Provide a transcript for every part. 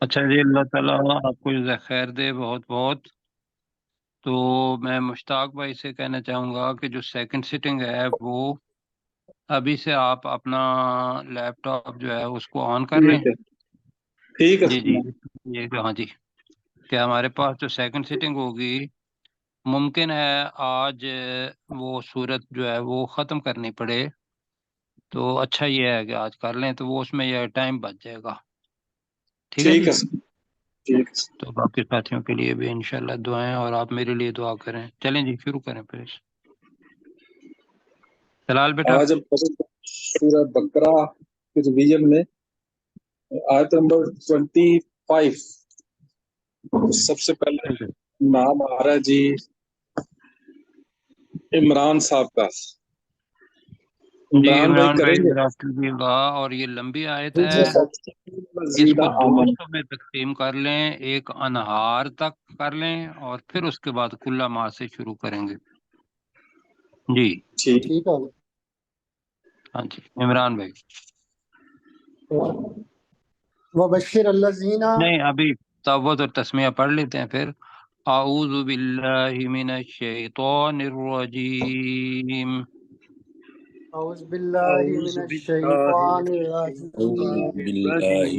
اچھا جی، اللہ تعالیٰ آپ کو جزائے خیر دے بہت بہت۔ تو میں مشتاق بھائی سے کہنا چاہوں گا کہ جو سیکنڈ سٹنگ ہے وہ ابھی سے آپ اپنا لیپ ٹاپ جو ہے اس کو آن کر لیں۔ ٹھیک ہے ٹھیک ہے جی جی، یہ ہاں جی، کہ ہمارے پاس جو سیکنڈ سٹنگ ہوگی ممکن ہے آج وہ صورت جو ہے وہ ختم کرنی پڑے، تو اچھا یہ ہے کہ آج کر لیں تو وہ اس میں یہ ٹائم بچ جائے گا۔ ٹھیک ہے ٹھیک جی، ہے سر، ٹھیک ہے سر۔ تو باقی ساتھیوں کے لیے بھی انشاءاللہ دعائیں، اور آپ میرے لیے دعا کریں۔ چلیں جی شروع کریں پھر۔ جلال بیٹا۔ آج ہم سورہ بقرہ کی ریویژن میں آیت نمبر 25 سب سے پہلے نام آ رہا ہے جی عمران صاحب کا۔ جی عمران بھائی عمران کریں بھائی گے؟ ذرا کیجیے گا، اور یہ لمبی آیت ہے، اس مزید کو دو آمن۔ حصوں میں تقسیم کر لیں، ایک انہار تک کر لیں اور پھر اس کے بعد کلا ماہ سے شروع کریں گے۔ جی ٹھیک ٹھیک ہے۔ ہاں جی عمران بھائی۔ وبشر الذین، نہیں ابھی توبت اور تسمیہ پڑھ لیتے ہیں پھر۔ اعوذ باللہ من الشیطان الرجیم، اعوذ باللہ من اعوذ باللہ الشیطان من أعوذ الرجیم، بالله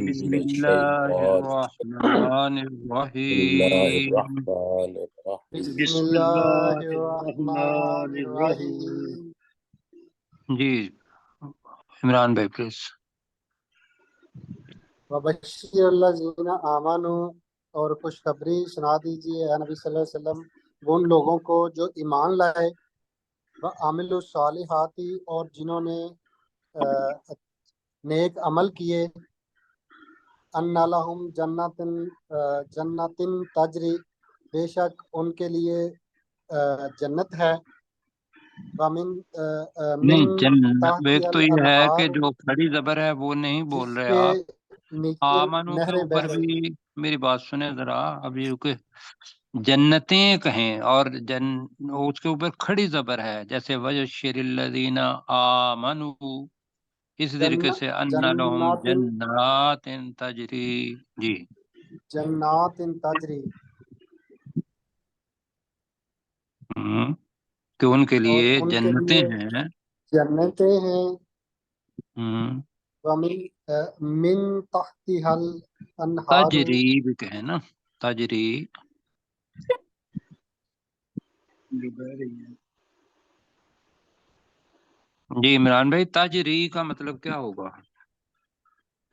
بسم من اللہ الشيطان الرحمن بسم الله الرحیم۔ الرحمن الرحيم بسم بسم اللہ اللہ الرحمن الرحمن الرحیم۔ الرحیم۔ جی عمران بھائی پلیز۔ وبشر الذین آمنوا، اور خوشخبری سنا دیجیے اے نبی صلی اللہ علیہ وسلم ان لوگوں کو جو ایمان لائے، وعاملوا الصالحات، اور جنہوں نے نیک عمل کیے، ان لہم جنت تجری، بے شک ان کے لیے جنت ہے، ومن من نہیں ایک تحتها تو یہ ہے کہ الانہار، جو کھڑی زبر ہے وہ نہیں بول جس رہے کے آپ۔ نیچے آمنو کے نہریں بہ اوپر رہی بھی ہیں۔ میری بات سنیں ذرا، ابھی کہ جنتیں کہیں اور اس کے اوپر کھڑی زبر ہے، جیسے وجشر الذین آمنو، اس طریقے سے ان لہم جنات جنات تجری۔ جی جنات تجری، ہم، کہ ان کے اور لیے ان کے جنتیں لیے ہیں۔ جنتیں ہیں، ہم، ومن من تحتها الانہار، تجری بھی کہیں نا، تجری۔ جو بہ رہی ہے۔ جی عمران بھائی تجری کا مطلب کیا ہوگا؟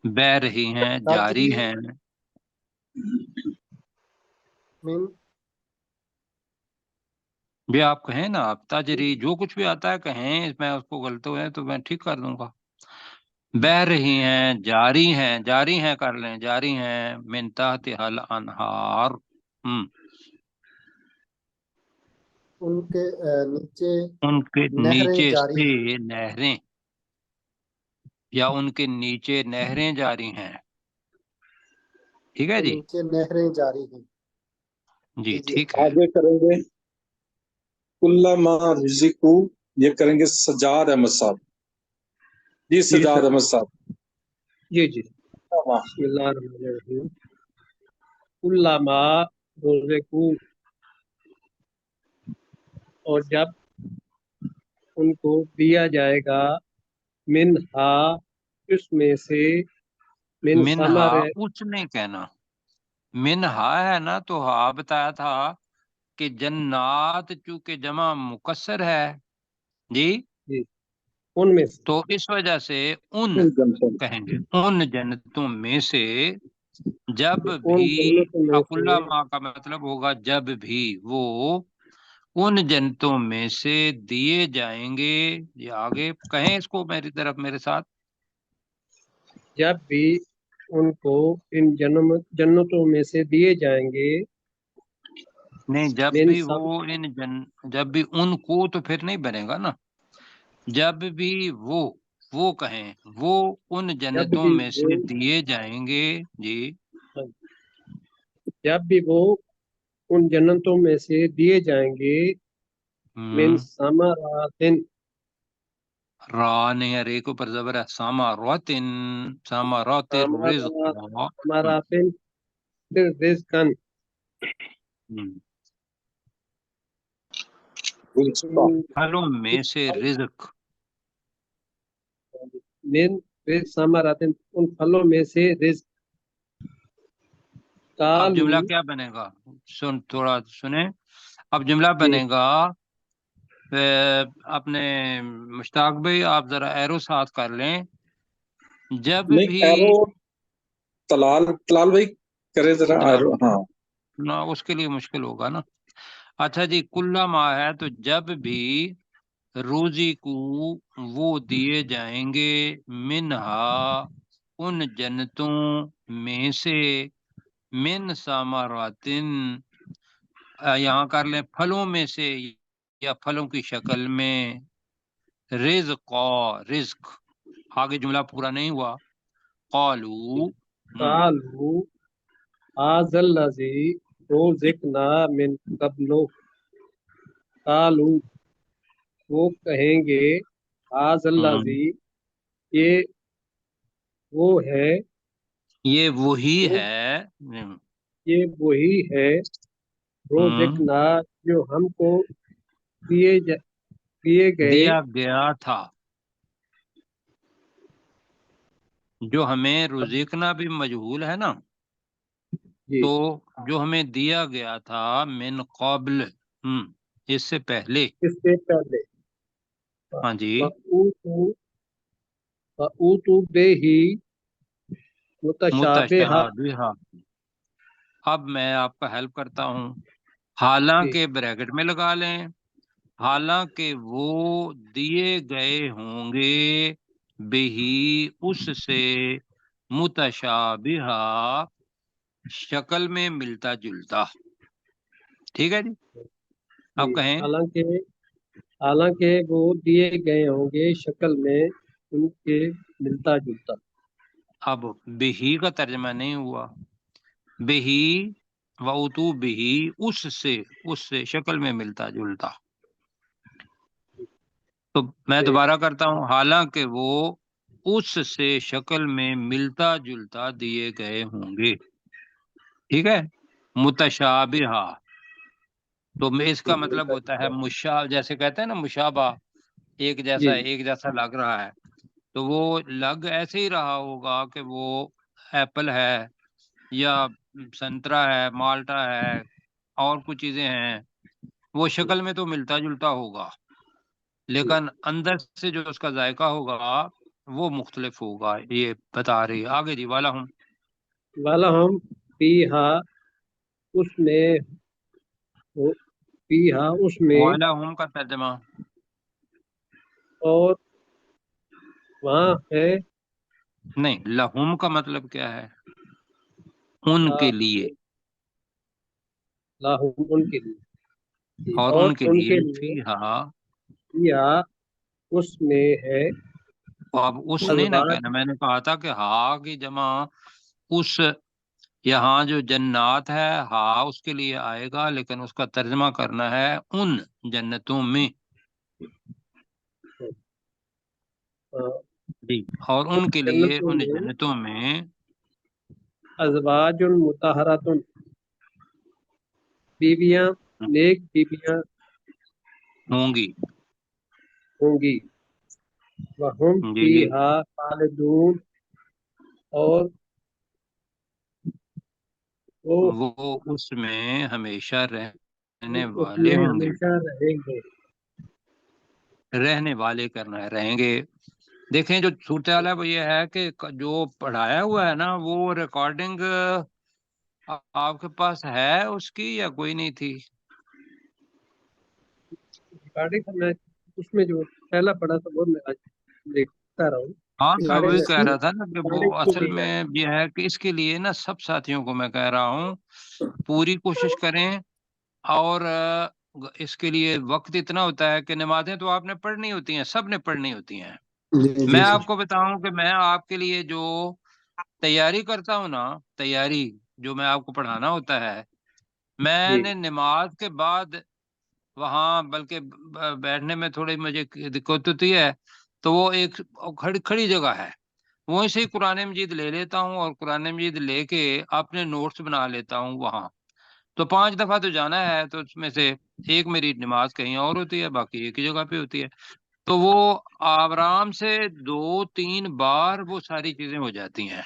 بہ رہی ہیں، جاری تجری ہیں۔ من، بھی آپ کہیں نا، آپ تاجری جو کچھ بھی آتا ہے کہیں، میں اس کو غلط ہوئے تو میں ٹھیک کر دوں گا۔ بہ رہی ہیں، جاری ہیں، جاری ہیں کر لیں، جاری ہیں، من تحتها الانہار۔ ان کے نیچے ان کے نہریں نیچے جاری سے ہیں، نہریں، یا ان کے نیچے نہریں جاری ہیں۔ ٹھیک ہے کے جی، نیچے نہریں جاری ہیں۔ جی جی جی، ٹھیک ہے۔ آگے کریں گے کلما رزقو، یہ کریں گے سجاد احمد صاحب۔ جی جی سجاد سر، احمد صاحب۔ جی بسم اللہ الرحمن الرحیم۔ علامہ رزقو، اور جب ان کو دیا جائے گا، منہا، اس میں سے، من منہا ثمر، اس نہیں کہنا، منہا ہے نا، تو ہاں بتایا تھا کہ جنات چونکہ جمع مکسر ہے جی، جی ان میں سے، تو اس وجہ سے ان کہیں گے، ان جنتوں میں سے، جب ان بھی، جنتوں میں سے، اکلا ماں کا مطلب ہوگا جب بھی وہ ان جنتوں میں سے دیے جائیں گے۔ یہ آگے کہیں اس کو میری طرف میرے ساتھ، جب بھی ان کو ان جنتوں میں سے دیے جائیں گے، نہیں جب من بھی وہ جب بھی ان کو تو پھر نہیں بنے گا نا، جب بھی وہ کہیں وہ ان جب جنتوں بھی میں وہ، سے دیے جائیں گے جی۔ جب بھی وہ ان جنتوں میں سے دیے جائیں گے، من ثمرات، را نہیں ہے، رے کے اوپر زبر ہے، ساما روتن، ساما روت رزق، ثمرات، پھر رزقن رزقا پھلوں میں سے رزق. من رزق ثمرات ان پھلوں میں سے رزق اب قالو جملہ کیا بنے گا؟ تھوڑا سنیں. اب جملہ بنے گا اپنے مشتاق بھائی آپ ذرا ایرو ساتھ کر لیں. جب نہیں بھی ایرو تلال بھائی کرے ذرا ایرو. ہاں نہ اس کے لیے مشکل ہوگا نا. اچھا جی، کلا ماہ ہے تو جب بھی روزی کو وہ دیے جائیں گے منہا ان جنتوں میں سے من ثمراتن یہاں کر لیں پھلوں میں سے یا پھلوں کی شکل میں رزق آگے جملہ پورا نہیں ہوا. قالو قالو هذا الذی رزقنا من قبل قالو وہ کہیں گے هذا الذی یہ وہ ہے یہ وہی جو ہے یہ وہی ہے رزقنا جو ہم کو دیے گئے دیا گیا تھا. جو ہمیں رزقنا بھی مجہول ہے نا، جی تو جو ہمیں دیا گیا تھا من قبل اس سے پہلے. اس سے پہلے ہاں جی، فَأُوتُوا بِهِ متشابہہ متشابہہ. اب میں آپ کا ہیلپ کرتا ہوں. جی حالانکہ بریکٹ میں لگا لیں، حالانکہ وہ دیے گئے ہوں گے بہی اس سے متشابہہ شکل میں ملتا جلتا. ٹھیک ہے جی، اب جی کہیں. حالانکہ وہ دیے گئے ہوں گے شکل میں ان کے ملتا جلتا. اب بہی کا ترجمہ نہیں ہوا. بہی وَأُتُوا بہی اس سے شکل میں ملتا جلتا. تو میں جی دوبارہ کرتا ہوں. حالانکہ وہ اس سے شکل میں ملتا جلتا دیے گئے ہوں گے. ٹھیک ہے، متشابہہ. تو اس کا مطلب ہوتا ہے جیسے کہتے ہیں نا مشابہ، ایک جی جیسا لگ رہا ہے. تو وہ لگ ایسے ہی رہا ہوگا کہ وہ ایپل ہے یا سنترا ہے، مالٹا ہے، اور کچھ چیزیں ہیں، وہ شکل میں تو ملتا جلتا ہوگا، لیکن اندر سے جو اس کا ذائقہ ہوگا وہ مختلف ہوگا. یہ بتا رہی ہے آگے جی. والا ہوں وَلَهُمْ فِيهَا اس میں فِيهَا اس میں والا ہوں کا ترجمہ اور وہاں ہے نہیں، لہم کا مطلب کیا ہے؟ ان کے لیے. لَهُمْ ان کے لیے جی اور اور ان کے ان لیے کے لیے فیہا. فِيهَا اس میں ہے اب اس نہیں نہ ازواج کہنا، میں نے کہا تھا کہ ہا کی جمع اس، یہاں جو جنات ہے ہا اس کے لیے آئے گا، لیکن اس کا ترجمہ کرنا ہے ان جنتوں میں. جی، اور ان کے لیے جنتوں ان میں جنتوں میں ازواج مطہرات بیویاں نیک بیویاں ہوں گی. ہوں گی. وہم جی جی، فیہا خالدون اور وہ وہ اس میں ہمیشہ رہنے اس والے میں ہوں گے. ہمیشہ رہیں گے. رہنے والے کرنا ہے، رہیں گے. دیکھیں جو صورتحال ہے وہ یہ ہے کہ جو پڑھایا ہوا ہے نا وہ ریکارڈنگ آپ کے پاس ہے اس کی یا کوئی نہیں تھی؟ ریکارڈنگ میں اس میں جو پہلا پڑھا تھا وہ میں آج دیکھتا رہا ہوں. ہاں میں ریکارڈنگ وہی میں کہہ رہا تھا نا کہ وہ ریکارڈنگ تو اصل نہیں ہے. میں یہ ہے کہ اس کے لیے نا سب ساتھیوں کو میں کہہ رہا ہوں پوری کوشش کریں. اور اس کے لیے وقت اتنا ہوتا ہے کہ نمازیں تو آپ نے پڑھنی ہوتی ہیں، سب نے پڑھنی ہوتی ہیں. جی میں جی سر. آپ کو بتاؤں کہ میں آپ کے لیے جو تیاری کرتا ہوں نا، تیاری جو میں آپ کو پڑھانا ہوتا ہے، میں جی نے نماز کے بعد وہاں بلکہ بیٹھنے میں تھوڑی مجھے دقت ہوتی ہے، تو وہ ایک کھڑی جگہ ہے، وہیں سے ہی قرآن مجید لے لیتا ہوں اور قرآن مجید لے کے اپنے نوٹس بنا لیتا ہوں وہاں. تو 5 دفعہ تو جانا ہے، تو اس میں سے ایک میری نماز کہیں اور ہوتی ہے، باقی ایک ہی جگہ پہ ہوتی ہے. تو وہ آرام سے 2-3 بار وہ ساری چیزیں ہو جاتی ہیں.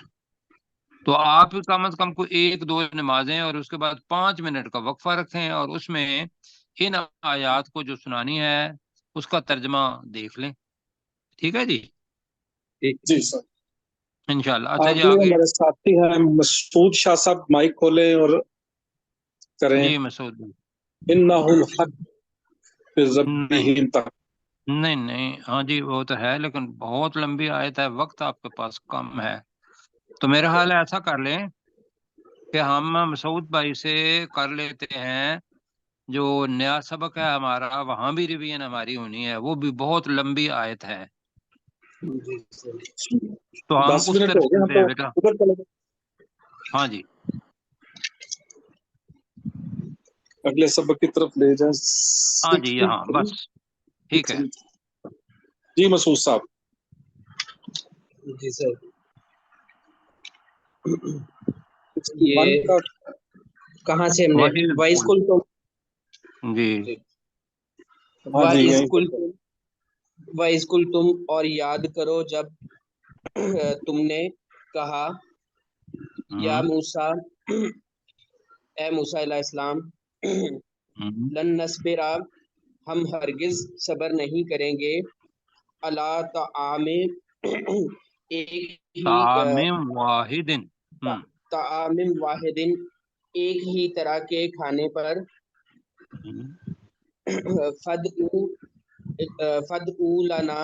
تو آپ کم از کم کو 1-2 نمازیں اور اس کے بعد 5 منٹ کا وقفہ رکھیں اور اس میں ان آیات کو جو سنانی ہے اس کا ترجمہ دیکھ لیں. ٹھیک ہے جی، جی سر. انشاءاللہ. اچھا جی آگے آگے. ہمارے ساتھی ہیں مسعود شاہ صاحب، مائک کھولیں اور کریں. جی مسعود بھائی. انہ الحق فی نہیں ربہم تک. نہیں ہاں جی وہ تو ہے، لیکن بہت لمبی آیت ہے، وقت آپ کے پاس کم ہے. تو میرا حال ایسا کر لیں کہ ہم مسعود بھائی سے کر لیتے ہیں، جو نیا سبق ہے ہمارا وہاں بھی ریویژن ہماری ہونی ہے، وہ بھی بہت لمبی آیت ہے، تو ہم 10 اس منٹ طرف ہو گئے، ہم چلتے تو ہیں بیٹا. ادھر چلے گئے. ہاں جی اگلے سبق کی طرف لے جائیں. ہاں جی یہاں بس ٹھیک ہے. جی مسعود صاحب. جی سر. من یہ کا کہاں سے ہم نے وہی وائس کل تو جی ہاں جی وائس یہیں کل سے. وائس کل تم اور یاد کرو جب تم نے کہا یا موسیٰ، اے موسیٰ علیہ السلام، لن نصبرا، ہم ہرگز صبر نہیں کریں گے، اللہ طعام، ایک ہی طعام واحد. طعام واحد، ایک ہی طرح کے کھانے پر، فدعو لنا،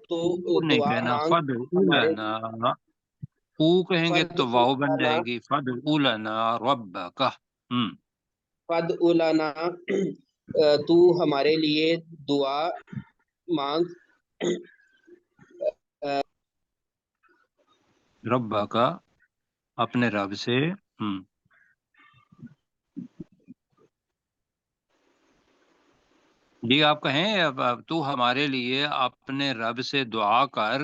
تو نہیں دعا کہنا مانگ فد ہمارے، لنا، او کہیں گے تو فدعو واو بن لنا، جائے گی، فد لنا ربک. فدعو لنا، تو ہمارے لیے دعا مانگ، ربک اپنے رب سے. جی آپ کہیں اب تو ہمارے لیے اپنے رب سے دعا کر.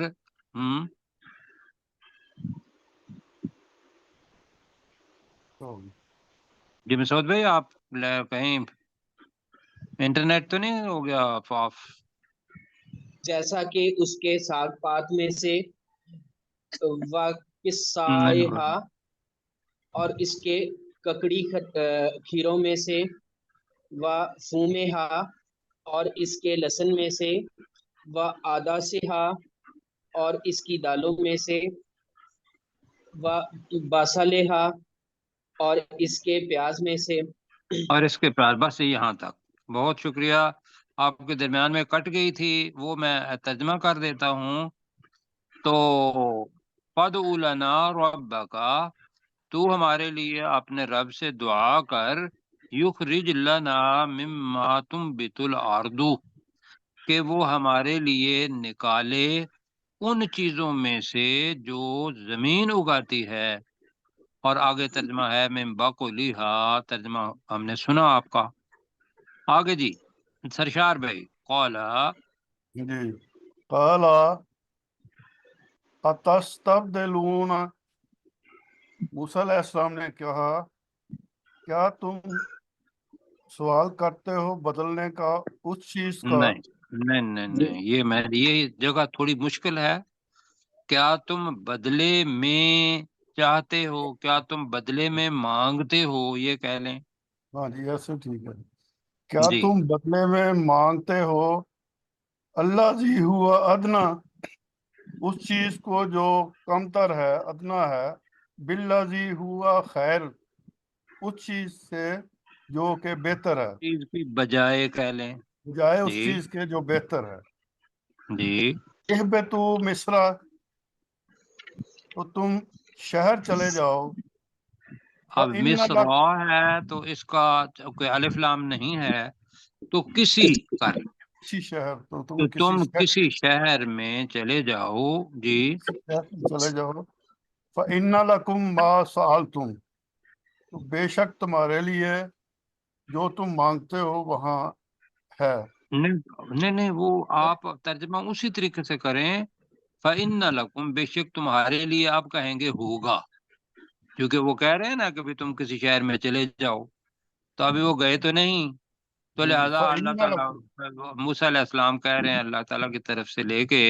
جی مسعود بھائی آپ کہیں انٹرنیٹ تو نہیں ہو گیا آف؟ جیسا کہ اس کے ساتھ پات میں سے نہیں وقصائحہ، اور اس کے ککڑی کھیروں میں سے، و فومہا، اور اس کے لہسن میں سے، و عدسہا، اور اس کی دالوں میں سے، و بصلہا، اور اس کے پیاز میں سے. اور اس کے پیار بس یہاں تک. بہت شکریہ. آپ کے درمیان میں کٹ گئی تھی، وہ میں ترجمہ کر دیتا ہوں. تو فدعو لنا ربک، تو ہمارے لیے اپنے رب سے دعا کر، یخرج لنا مما تنبت الارض، کہ وہ ہمارے لیے نکالے ان چیزوں میں سے جو زمین اگاتی ہے. اور آگے ترجمہ ہے من بقلیہا، ترجمہ ہم نے سنا آپ کا. آگے جی سرشار بھائی. قالا، جی قال اتستبدلون، موسیٰ علیہ السلام نے کہا کیا تم سوال کرتے ہو بدلنے کا اس چیز کا. نہیں یہ جگہ تھوڑی مشکل ہے. کیا تم بدلے میں چاہتے ہو، کیا تم بدلے میں مانگتے ہو، یہ کہہ لیں. ہاں جی ایسے ٹھیک ہے. کیا جی تم بدلے میں مانگتے ہو، اللہ جی ہوا ادنا، اس چیز کو جو کمتر ہے، ادنا ہے، باللذی ہوا خیر، اس چیز سے جو کہ بہتر ہے، چیز کی بجائے کہہ لیں. بجائے اس جی چیز کے جو بہتر ہے. جی اہبتو مصرا، تو تم شہر چلے جاؤ. اب فَإِنَّ مصر لَكَ، ہے تو اس کا کوئی الف لام نہیں ہے، تو کسی کر لیں. کسی شہر، تو تو تم کسی تم شہر کسی شہر میں چلے جاؤ. جی چلے جاؤ. فَإِنَّ لَكُمْ مَا سَأَلْتُمْ، تو بے شک تمہارے لیے جو تم مانگتے ہو وہاں ہے. نہیں وہ آپ ترجمہ اسی طریقے سے کریں. فَإِنَّ لَكُمْ بے شک تمہارے لیے آپ کہیں گے ہوگا، کیونکہ وہ کہہ رہے ہیں نا کہ بھی تم کسی شہر میں چلے جاؤ، تو ابھی وہ گئے تو نہیں، تو لہذا اللہ فَإِنَّ تعالیٰ لَكُمْ موسیٰ علیہ السلام کہہ رہے ہیں اللہ تعالیٰ کی طرف سے لے کے،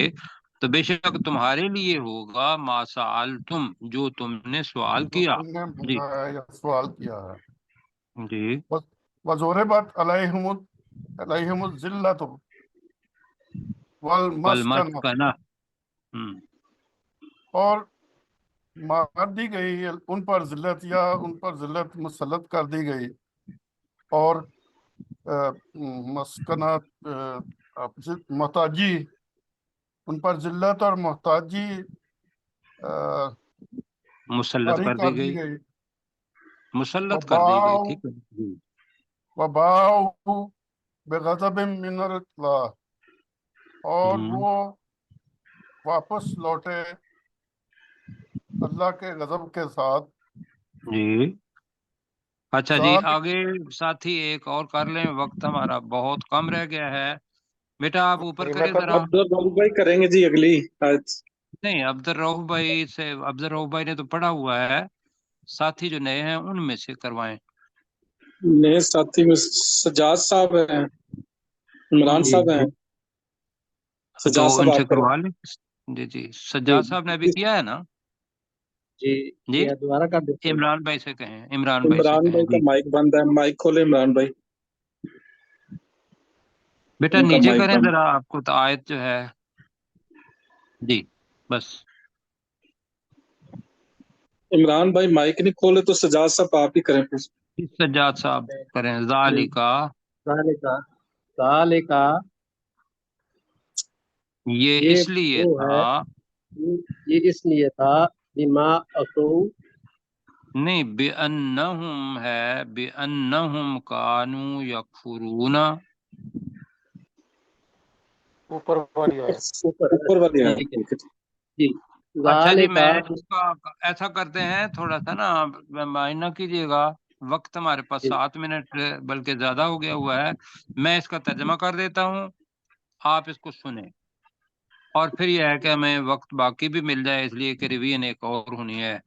تو بے شک تمہارے لیے ہوگا ما سألتم جو تم نے سوال جو کیا۔ تم نے جی بھیجا ہے یا سوال کیا ہے۔ جی وَضُرِبَتْ عَلَيْهِمُ الذِّلَّةُ وَالْمَسْكَنَةُ، والمسکنہ، اور مار دی گئی ان پر ذلت، یا ان پر ذلت مسلط کر دی گئی، اور مسکنات محتاجی، ان پر ذلت اور محتاجی مسلط طاری کر کر دی دی گئی، گئی۔ مسلط کر دی گئی، وباؤ ٹھیک ہے جی۔ وباؤ بغضب من اللہ، اور ہم، وہ واپس لوٹے اللہ کے غضب کے ساتھ۔ جی اچھا جی، ذالک، آگے ساتھی ایک اور کر لیں، وقت ہمارا بہت کم رہ گیا ہے، بیٹا آپ اوپر جی میں کریں کر ذرا۔ دوں۔ عبد الرؤف بھائی کریں گے جی اگلی آیت۔ نہیں، عبد الرؤف بھائی نے تو پڑھا ہوا ہے، ساتھی جو نئے ہیں ان میں سے کروائیں۔ نئے ساتھی میں سجاد صاحب ہیں، عمران جی صاحب ہیں، تو سجاد صاحب ان سے آپ کریں۔ کروا لیں۔ جی جی، جی سجاد صاحب نے ابھی کیا ہے نا؟ جی جی یہ دوبارہ کر دیتے ہیں۔ عمران بھائی سے کہیں، عمران بھائی سے عمران کہیں بھائی کا جی۔ مائک بند ہے، مائک کھولے عمران بھائی، بیٹا ان کا نیچے مائک کریں بند۔ ذرا، آپ کو تو آیت جو ہے، جی بس۔ عمران بھائی مائک نہیں کھولے تو سجاد صاحب آپ ہی کریں پھر۔ سجاد صاحب کریں، ذالکا ذالکا یہ یہ اس لیے وہ تھا، ہے، یہ اس لیے تھا بما اتو، نہیں بِأَنَّهُمْ ہے، بِأَنَّهُمْ كَانُوا يَكْفُرُونَ، اوپر والی آیت۔ اوپر والی آیت ٹھیک ہے ٹھیک ہے۔ جی۔ اچھا جی، ذالکا میں اس کا ایسا کرتے ہیں تھوڑا سا نا، مائنڈ نہ کیجیے گا، وقت ہمارے پاس جی 7 منٹ بلکہ زیادہ ہو گیا ہوا ہے، میں اس کا ترجمہ کر دیتا ہوں، آپ اس کو سنیں، اور پھر یہ ہے کہ ہمیں وقت باقی بھی مل جائے، اس لیے کہ ریویژن ایک اور ہونی ہے،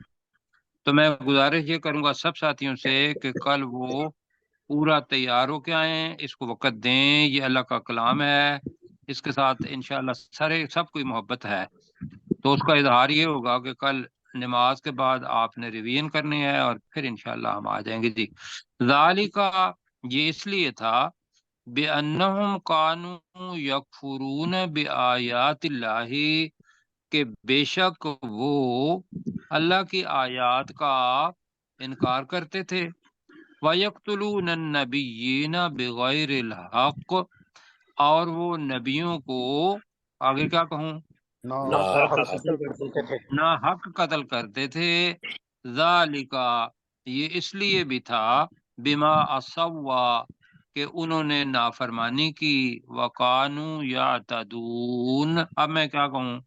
تو میں گزارش یہ کروں گا سب ساتھیوں سے کہ کل وہ پورا تیار ہو کے آئیں، اس کو وقت دیں، یہ اللہ کا کلام ہے، اس کے ساتھ انشاءاللہ سب کوئی محبت ہے، تو اس کا اظہار یہ ہوگا کہ کل نماز کے بعد آپ نے ریویژن کرنی ہے، اور پھر انشاءاللہ ہم آ جائیں گے جی۔ ذالکا یہ اس لیے تھا، بِأَنَّهُمْ كَانُوا يَكْفُرُونَ بِآيَاتِ اللَّهِ کہ بے شک وہ اللہ کی آیات کا انکار کرتے تھے، وَيَقْتُلُونَ النَّبِيِّينَ بِغَيْرِ الْحَقِّ اور وہ نبیوں کو، آگے کیا کہوں، نا قتل کرتے تھے۔ نا حق قتل کرتے تھے، ذالکا یہ اس لیے بھی تھا، بما اسوا کہ انہوں نے نافرمانی کی، وقانو یعتدون اب میں کیا کہوں،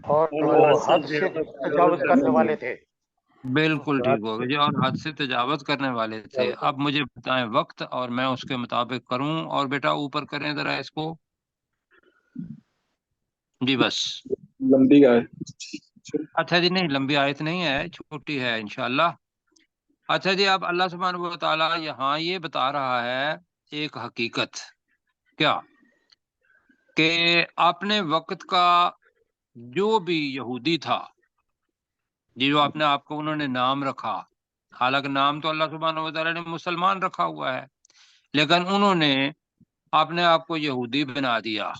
اور وہ حد سے تجاوز کرنے والے تھے۔ بالکل ٹھیک ہو گیا جی، اور حد سے تجاوز کرنے والے تھے۔ اب مجھے بتائیں وقت اور میں اس کے مطابق کروں، اور بیٹا اوپر کریں ذرا اس کو، جی بس۔ لمبی آیت۔ اچھا جی، نہیں لمبی آیت نہیں ہے، چھوٹی ہے انشاءاللہ۔ اچھا جی، اب اللہ سبحانہ و تعالیٰ یہاں یہ بتا رہا ہے ایک حقیقت، کیا کہ اپنے وقت کا جو بھی یہودی تھا، جی جو اپنے آپ کو انہوں نے نام رکھا، حالانکہ نام تو اللہ سبحانہ و تعالیٰ نے مسلمان رکھا ہوا ہے، لیکن انہوں نے اپنے آپ کو یہودی بنا دیا،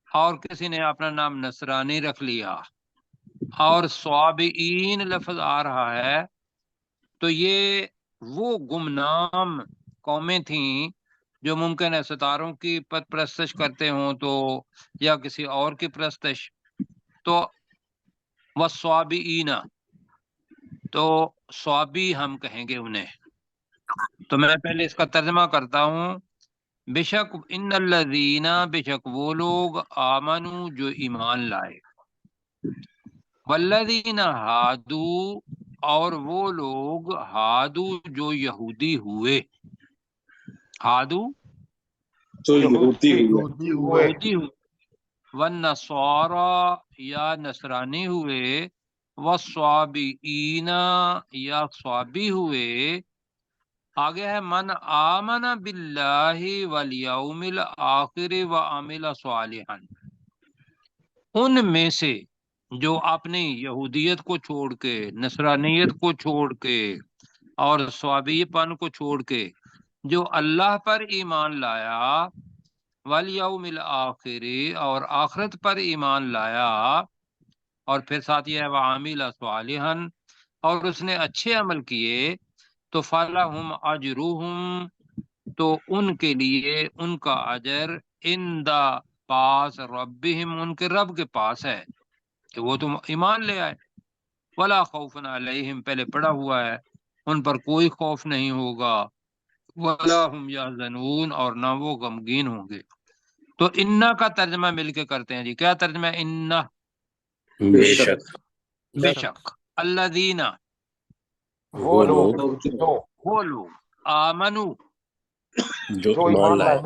اور کسی نے اپنا نام نصرانی رکھ لیا، اور صابئین لفظ آ رہا ہے، تو یہ وہ گمنام قومیں تھیں جو ممکن ہے ستاروں کی پرستش کرتے ہوں، تو یا کسی اور کی پرستش، تو وَالصَّابِئِینَ تو صابی ہم کہیں گے انہیں، تو میں پہلے اس کا ترجمہ کرتا ہوں، بے شک ان الذین بے شک وہ لوگ آمنو جو ایمان لائے، والذین ہادو اور وہ لوگ ہادو جو یہودی ہوئے، ہادو جو یہودی ہوئے۔ ہوئے۔ یہودی ہوئے، والنصارى یا نصرانی ہوئے، والصابئین یا صابی ہوئے، آگے ہے من آمن باللہ والیوم الآخر وعمل صالحا، ان میں سے جو اپنی یہودیت کو چھوڑ کے، نصرانیت کو چھوڑ کے اور صابی پن کو چھوڑ کے جو اللہ پر ایمان لایا، والیوم الآخر اور آخرت پر ایمان لایا، اور پھر ساتھ یہ ہے وعمل صالحا اور اس نے اچھے عمل کیے، تو فلہم اجرہم تو ان کے لیے ان کا اجر عند پاس ربہم ان کے رب کے پاس ہے کہ وہ تم ایمان لے آئے، ولا خوف علیہم پہلے پڑا ہوا ہے، ان پر کوئی خوف نہیں ہوگا، ولا ہم یحزنون اور نہ وہ غمگین ہوں گے۔ تو انا کا ترجمہ مل کے کرتے ہیں جی، کیا ترجمہ ہے انا؟ بے شک بے شک، الذین وہ لوگ وہ لوگ آمنو جو ایمان لائے،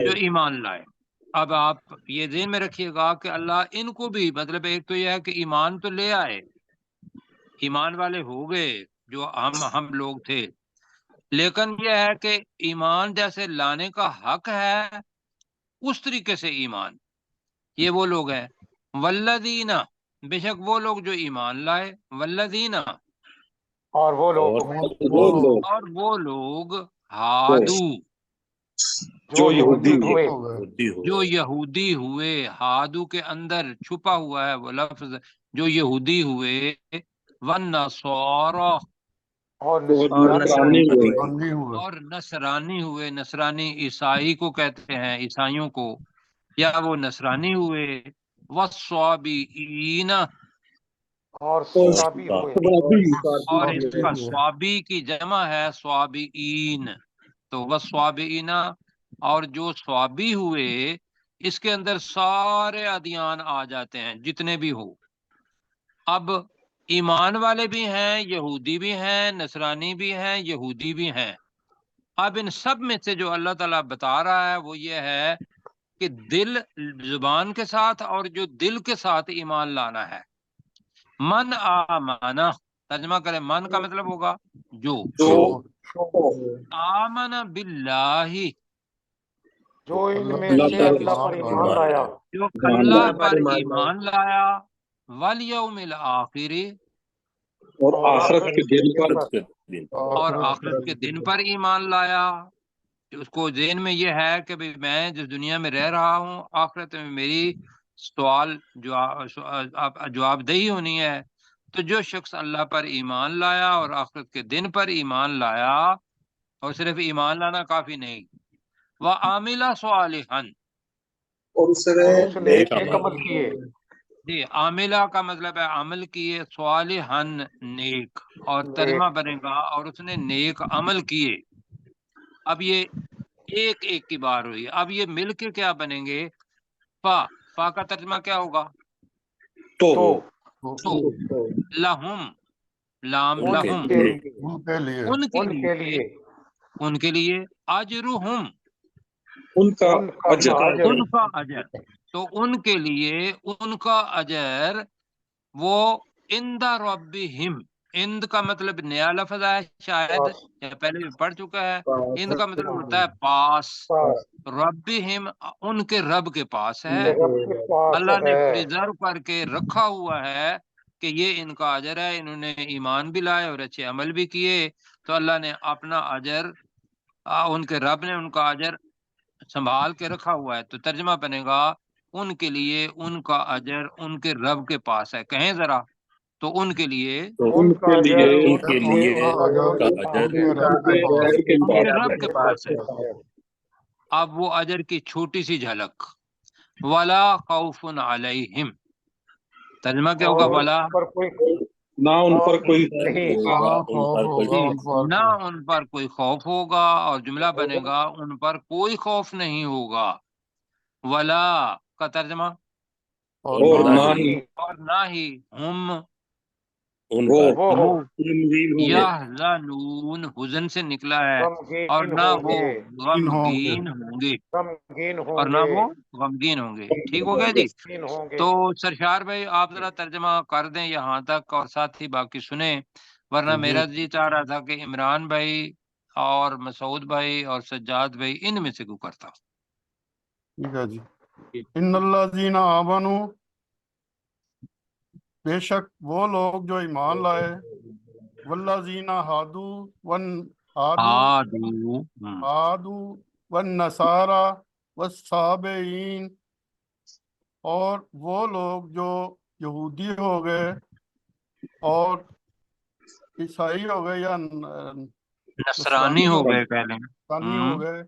جو ایمان لائے۔ اب آپ یہ ذہن میں رکھیے گا کہ اللہ ان کو بھی، مطلب ایک تو یہ ہے کہ ایمان تو لے آئے، ایمان والے ہو گئے جو ہم لوگ تھے، لیکن یہ ہے کہ ایمان جیسے لانے کا حق ہے اس طریقے سے ایمان یہ وہ لوگ ہیں، والذین بے شک وہ لوگ جو ایمان لائے، والذین اور وہ لوگ اور وہ لوگ ہادو جو یہودی ہوئے، جو یہودی ہوئے، ہادو کے اندر چھپا ہوا ہے وہ لفظ جو یہودی ہوئے، والنصارى اور اور نصرانی ہوئے، نصرانی عیسائی کو کہتے ہیں، عیسائیوں کو، یا وہ نصرانی ہوئے، والصابئین اور صابی ہوئے، اور اس کا صابی کی جمع ہے صابئین، تو والصابئین اور جو صابی ہوئے، اس کے اندر سارے ادیان آ جاتے ہیں جتنے بھی ہو۔ اب ایمان والے بھی ہیں، یہودی بھی ہیں، نصرانی بھی ہیں، یہودی بھی ہیں۔ اب ان سب میں سے جو اللہ تعالیٰ بتا رہا ہے وہ یہ ہے کہ دل زبان کے ساتھ اور جو دل کے ساتھ ایمان لانا ہے۔ من آمنا ترجمہ کرے، من کا مطلب ہوگا جو، آمن باللہ جو ان میں سے اللہ پر ایمان لایا، جو اللہ پر ایمان لایا، والیوم الآخر اور آخرت کے دن پر اور آخرت کے دن پر ایمان لایا۔ اس کو ذہن میں یہ ہے کہ بھی میں جس دنیا میں رہ رہا ہوں، آخرت میں میری سوال جواب دہی ہونی ہے، تو جو شخص اللہ پر ایمان لایا اور آخرت کے دن پر ایمان لایا، اور صرف ایمان لانا کافی نہیں، وعامل صالحا اور اس نے نیک عمل کیے، جی، عاملہ کا مطلب ہے عمل کیے، صالحا نیک، اور ترجمہ بنے گا اور اس نے نیک عمل کیے۔ اب یہ ایک ایک کی بار ہوئی، اب یہ مل کے کیا بنیں گے؟ فا کا ترجمہ کیا ہوگا؟ تو تو لہم، لام لہم، ان کے لیے اجرہم ان کا اجر ان کا اجر، تو ان کے لیے ان کا اجر وہ عند ربہم، عند کا مطلب نیا لفظ ہے شاید، یا پہلے بھی پڑھ چکا ہے، عند کا مطلب ہوتا ہے پاس، ربہم ان کے رب کے پاس ہے، اللہ نے پریزرو کر کے رکھا ہوا ہے کہ یہ ان کا اجر ہے، انہوں نے ایمان بھی لائے اور اچھے عمل بھی کیے، تو اللہ نے اپنا اجر، ان کے رب نے ان کا اجر سنبھال کے رکھا ہوا ہے۔ تو ترجمہ بنے گا ان کے لیے ان کا اجر ان کے رب کے پاس ہے، کہیں ذرا، تو ان کے لیے ان کے لیے ان کے لیے کا اجر ان کے رب کے پاس ہے۔ اب وہ اجر کی چھوٹی سی جھلک، ولا خوف علیہم، ترجمہ کیا ہوگا؟ ولا نہ ان پر کوئی نہ ان پر کوئی خوف ہوگا، اور جملہ بنے گا ان پر کوئی خوف نہیں ہوگا، ولا کا ترجمہ اور نہ ہی اور نہ ہی ہم ان وہ پر وہ غمگین ہوں گے یحزنون حزن سے نکلا ہے، اور غمگین نہ ہوں وہ گے، ہوں گے، غمگین ہوں گے، غمگین اور ہوں نہ گے، وہ غمگین ہوں گے۔ ٹھیک ہو گیا جی؟ غمگین ہوں گے۔ تو سرشار بھائی آپ ذرا ترجمہ کر دیں یہاں تک، اور ساتھ ہی باقی سنیں، ورنہ میرا جی چاہ رہا تھا کہ عمران بھائی اور مسعود بھائی اور سجاد بھائی ان میں سے کوئی کرتا۔ ٹھیک ہے جی۔ ان الذین آمنوا، بے شک وہ لوگ جو ایمان لائے، والذین ہادو ہادو ہادو والنصارى والصابئین، اور وہ لوگ جو یہودی ہو گئے اور عیسائی ہو گئے یا نصرانی ہو گئے پہلے، نصرانی ہو گئے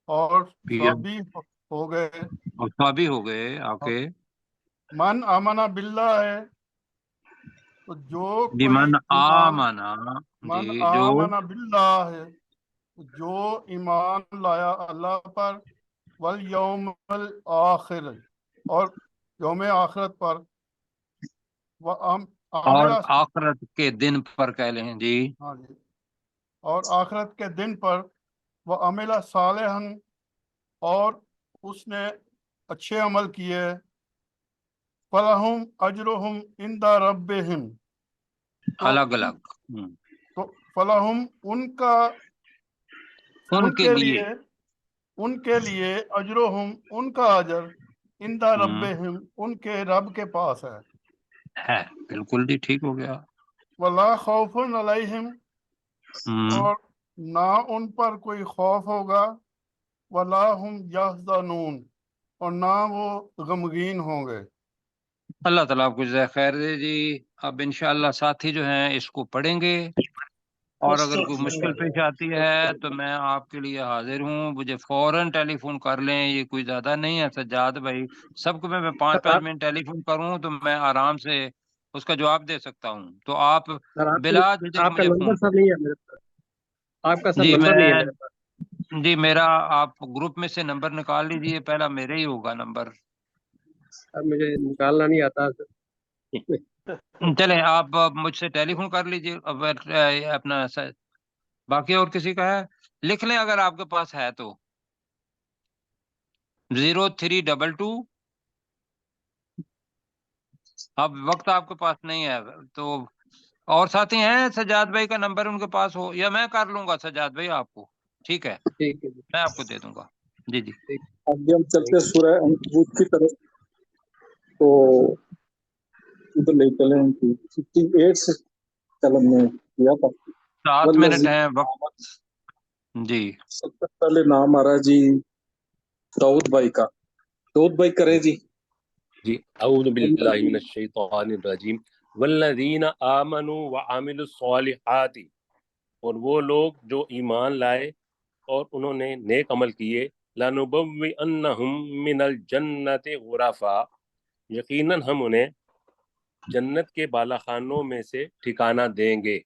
اور صابی ہو گئے، اور صحابی ہو گئے آکے، من آمنا باللہ ہے، تو جو کوئی بمن ایمان، آمنا، من جی جو آمنا باللہ ہے، جو ایمان لایا اللہ پر، والیوم الآخر، اور یوم آخرت پر، اور عاملہ، آخرت کے دن پر کہہ لیں جی، ہاں جی، اور آخرت کے دن پر، وہ عاملہ صالحاً، اور اس نے اچھے عمل کیے، فلہم اجرہم عند ربہم، تو الگ الگ، تو فلہم ان کا، ان ان کے کے لیے لیے، ان کے لیے اجرہم ان کا اجر، عند ربہم ان کے رب کے پاس ہے، بالکل جی ٹھیک ہو گیا۔ ولا خوف علیہم، ہم، اور نہ ان پر کوئی خوف ہوگا، ولا ہم یحزنون، اور نہ وہ غمگین ہوں گے۔ اللہ تعالیٰ آپ کو جزائے خیر دے جی۔ اب انشاءاللہ ساتھی جو ہیں اس کو پڑھیں گے، اور اگر کوئی مشکل پیش آتی ہے تو میں آپ کے لیے حاضر ہوں، مجھے فوراً ٹیلی فون کر لیں، یہ کوئی زیادہ نہیں ہے سجاد بھائی، سب کو میں 5 منٹ ٹیلی فون کروں تو میں آرام سے اس کا جواب دے سکتا ہوں، تو آپ سر بلا جھجک آپ کا مجھے نمبر فون سر کریں۔ نہیں ہے میرے پاس، آپ کا سر جی نمبر نہیں ہے میں میرے پاس۔ جی میرا آپ گروپ میں سے نمبر نکال لیجئے، پہلا میرے ہی ہوگا نمبر۔ اب مجھے نکالنا نہیں آتا سر۔ چلیں آپ مجھ سے ٹیلی فون کر لیجئے، اپنا باقی اور کسی کا ہے لکھ لیں اگر آپ کے پاس ہے تو، 0322، اب وقت آپ کے پاس نہیں ہے تو، اور ساتھی ہیں سجاد بھائی کا نمبر ان کے پاس ہو، یا میں کر لوں گا سجاد بھائی آپ کو، ٹھیک ہے ٹھیک ہے جی، میں آپ کو دے دوں گا۔ جی جی ٹھیک۔ اب ہم چلتے ہیں سورہ عنکبوت کی طرف، تو ادھر لے چلیں 58 سے قلم میں کیا تھا۔ 7 منٹ ہیں وقت جی۔ سب سے پہلے نام آ رہا ہے جی داؤد بھائی کا، داؤد بھائی کریں جی۔ جی اعوذ باللہ من الشیطان الرجیم والذین آمنوا وعملوا الصالحات، اور وہ لوگ جو ایمان لائے اور انہوں نے نیک عمل کیے، لَنُبَوِّئَنَّهُم مِّنَ الْجَنَّةِ غُرَفًا، یقیناً ہم انہیں جنت کے بالا خانوں میں سے ٹھکانہ دیں گے،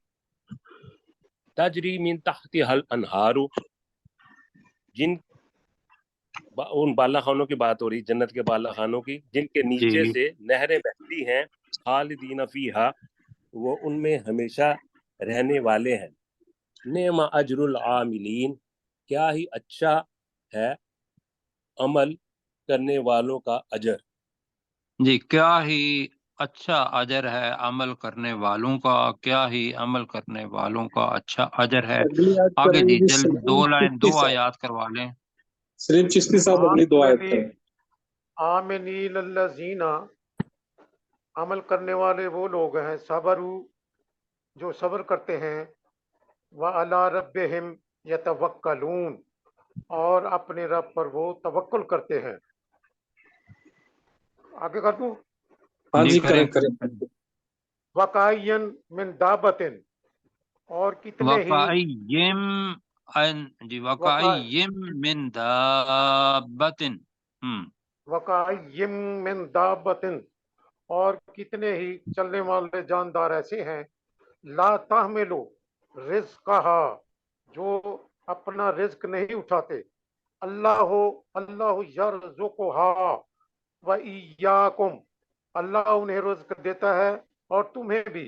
تجری من تحتها الانہار، جن ان بالا خانوں کی بات ہو رہی، جنت کے بالا خانوں کی، جن کے نیچے جی سے نہریں بہتی ہیں، خالدین فیہا، وہ ان میں ہمیشہ رہنے والے ہیں، نعم اجر العاملین، کیا ہی اچھا ہے عمل کرنے والوں کا اجر۔ جی کیا ہی اچھا اجر ہے عمل کرنے والوں کا، کیا ہی عمل کرنے والوں کا اچھا اجر ہے۔ اگلی آیت آگے کریں جی گے جلد سلیم چشتی دو صاحب، آیات کروا لیں۔ سلیم چشتی صاحب اگلی 2 آیت کریں۔ آمنین الذین، عمل کرنے والے وہ لوگ ہیں، صبرو، جو صبر کرتے ہیں، وعلی ربہم یتوکلون، اور اپنے رب پر وہ توکل کرتے ہیں۔ آگے کر دوں؟ ہاں جی جی کریں۔ کریں کریں۔ وَقَائِین من دابتن، اور کتنے ہی وقائیم جی وقائیم من دابتن، وَقَائِیم من دابتن، اور کتنے ہی چلنے والے جاندار ایسے ہیں، لا تحملو رزقہا، جو اپنا رزق نہیں اٹھاتے، اللہ یرزقہا وَإِيَّاکُمْ، اللہ انہیں رزق دیتا ہے اور تمہیں بھی،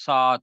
7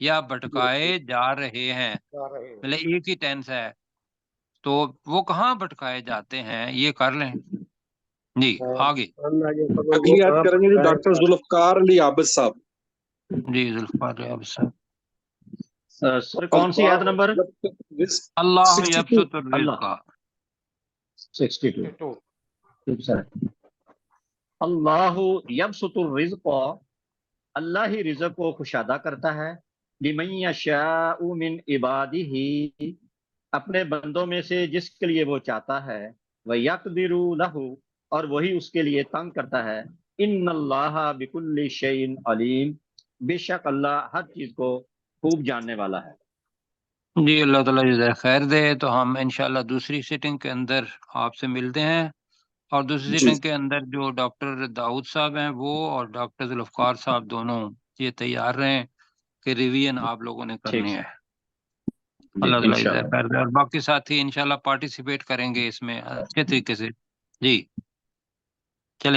یا بھٹکائے جا رہے ہیں، جا رہے ہیں۔ مطلب ایک ہی ٹینس ہے، تو وہ کہاں بھٹکائے جاتے ہیں یہ کر لیں جی۔ آگے اگلی آیت کریں گے جی ڈاکٹر ذوالفقار علی عابد صاحب۔ جی ذوالفقار علی عابد صاحب۔ سر کون سی آیت نمبر؟ اللہ 62 یبسط اللہ الرزق 62 سر۔ اللہ یبسط الرزق، اللہ ہی رزق کو کشادہ کرتا ہے، لمن یشاء من عبادہ، اپنے بندوں میں سے جس کے لیے وہ چاہتا ہے، ویقدر لہ، اور وہی اس کے لیے تنگ کرتا ہے، ان اللہ بکل شیء علیم، بے شک اللہ ہر چیز کو خوب جاننے والا ہے۔ جی اللہ تعالیٰ جزائے خیر دے۔ تو ہم انشاءاللہ دوسری سیٹنگ کے اندر آپ سے ملتے ہیں، اور دوسری جی سیٹنگ کے اندر جو ڈاکٹر داؤد صاحب ہیں وہ اور ڈاکٹر ذوالفقار صاحب دونوں یہ تیار رہیں کہ ریویژن آپ لوگوں نے ٹھیک کرنی ہے۔ جی اللہ تعالیٰ جزائے انشاءاللہ۔ خیر دے، اور باقی ساتھی انشاءاللہ پارٹیسپیٹ کریں گے اس میں اچھے طریقے سے جی۔ چلیں جی۔